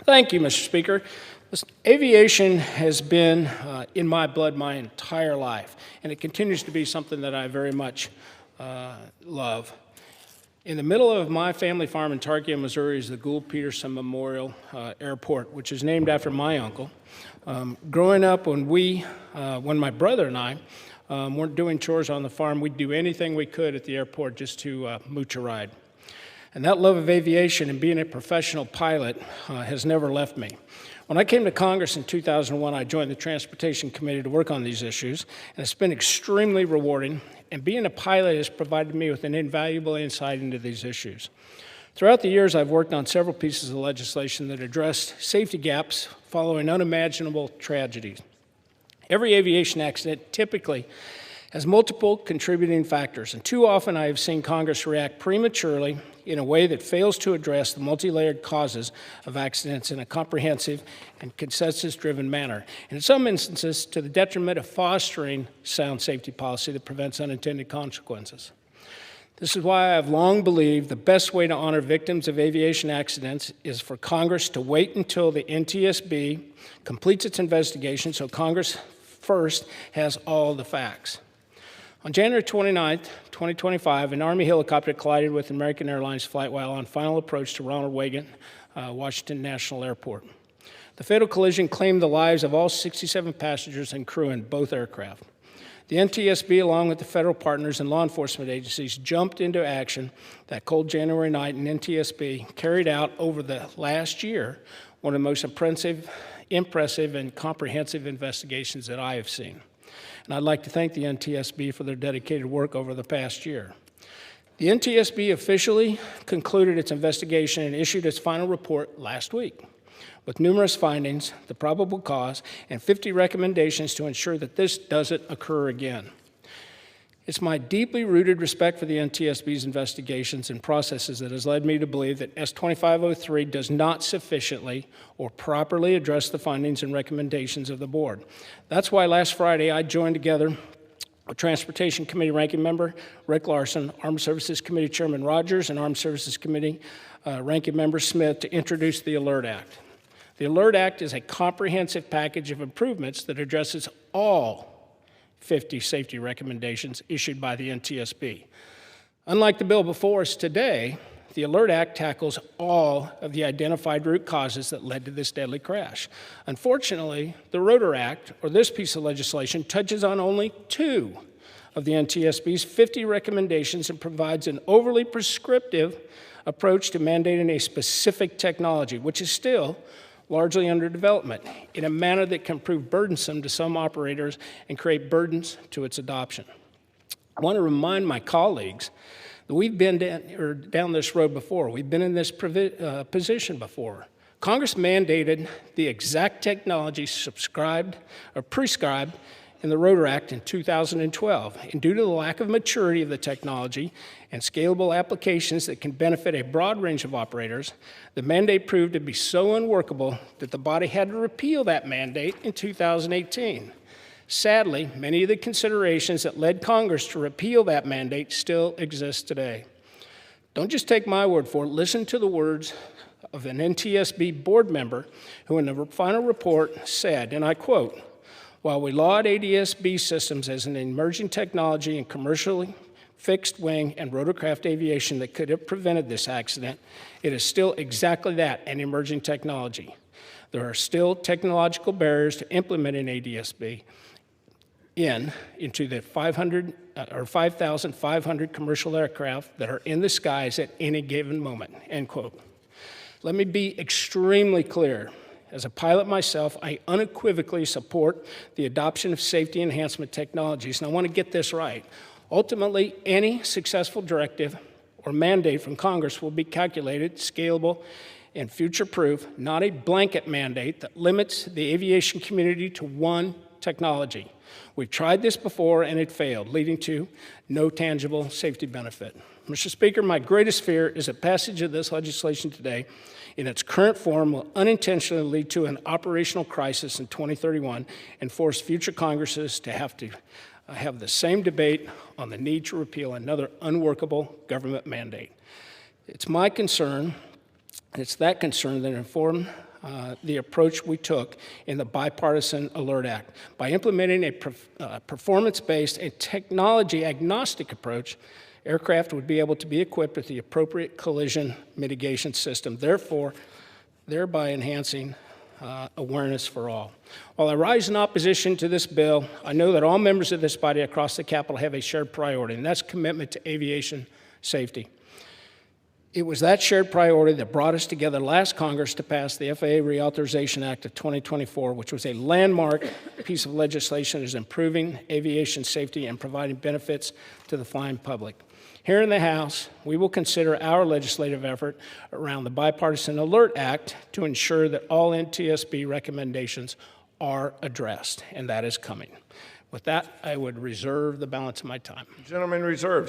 Thank you, Mr. Speaker. Listen, aviation has been in my blood my entire life, and it continues to be something that I very much love. In the middle of my family farm in Tarkio, Missouri is the Gould Peterson Memorial Airport, which is named after my uncle. Growing up, when my brother and I weren't doing chores on the farm, we'd do anything we could at the airport just to mooch a ride. And that love of aviation and being a professional pilot has never left me. When I came to Congress in 2001, I joined the Transportation Committee to work on these issues, and it's been extremely rewarding, and being a pilot has provided me with an invaluable insight into these issues. Throughout the years, I've worked on several pieces of legislation that addressed safety gaps following unimaginable tragedies. Every aviation accident typically has multiple contributing factors, and too often I have seen Congress react prematurely in a way that fails to address the multi-layered causes of accidents in a comprehensive and consensus-driven manner, and in some instances to the detriment of fostering sound safety policy that prevents unintended consequences. This is why I have long believed the best way to honor victims of aviation accidents is for Congress to wait until the NTSB completes its investigation so Congress first has all the facts. On January 29, 2025, an Army helicopter collided with an American Airlines flight while on final approach to Ronald Reagan Washington National Airport. The fatal collision claimed the lives of all 67 passengers and crew in both aircraft. The NTSB, along with the federal partners and law enforcement agencies, jumped into action that cold January night, and NTSB carried out over the last year one of the most impressive and comprehensive investigations that I have seen. And I'd like to thank the NTSB for their dedicated work over the past year. The NTSB officially concluded its investigation and issued its final report last week, with numerous findings, the probable cause, and 50 recommendations to ensure that this doesn't occur again. It's my deeply rooted respect for the NTSB's investigations and processes that has led me to believe that S-2503 does not sufficiently or properly address the findings and recommendations of the board. That's why last Friday I joined together with Transportation Committee Ranking Member Rick Larson, Armed Services Committee Chairman Rogers, and Armed Services Committee Ranking Member Smith to introduce the ALERT Act. The ALERT Act is a comprehensive package of improvements that addresses all 50 safety recommendations issued by the NTSB. Unlike the bill before us today, the ALERT Act tackles all of the identified root causes that led to this deadly crash. Unfortunately, the Rotor Act, or this piece of legislation, touches on only 2 of the NTSB's 50 recommendations and provides an overly prescriptive approach to mandating a specific technology, which is still largely under development, in a manner that can prove burdensome to some operators and create burdens to its adoption. I want to remind my colleagues that we've been down this road before. We've been in this position before. Congress mandated the exact technology prescribed in the Rotor Act in 2012, and due to the lack of maturity of the technology and scalable applications that can benefit a broad range of operators, the mandate proved to be so unworkable that the body had to repeal that mandate in 2018. Sadly, many of the considerations that led Congress to repeal that mandate still exist today. Don't just take my word for it. Listen to the words of an NTSB board member who in the final report said, and I quote, "While we laud ADS-B systems as an emerging technology in commercially fixed wing and rotorcraft aviation that could have prevented this accident, it is still exactly that, an emerging technology. There are still technological barriers to implementing ADS-B into the 5,500 commercial aircraft that are in the skies at any given moment," end quote. Let me be extremely clear. As a pilot myself, I unequivocally support the adoption of safety enhancement technologies, and I want to get this right. Ultimately, any successful directive or mandate from Congress will be calculated, scalable, and future-proof, not a blanket mandate that limits the aviation community to one technology. We've tried this before and it failed, leading to no tangible safety benefit. Mr. Speaker, my greatest fear is that passage of this legislation today in its current form will unintentionally lead to an operational crisis in 2031 and force future Congresses to have the same debate on the need to repeal another unworkable government mandate. It's my concern, and it's that concern that informed the approach we took in the Bipartisan Alert Act. By implementing a performance-based and technology-agnostic approach, aircraft would be able to be equipped with the appropriate collision mitigation system, thereby enhancing awareness for all. While I rise in opposition to this bill, I know that all members of this body across the Capitol have a shared priority, and that's commitment to aviation safety. It was that shared priority that brought us together last Congress to pass the FAA Reauthorization Act of 2024, which was a landmark piece of legislation that is improving aviation safety and providing benefits to the flying public. Here in the House, we will consider our legislative effort around the Bipartisan Alert Act to ensure that all NTSB recommendations are addressed, and that is coming. With that, I would reserve the balance of my time. Gentleman reserves.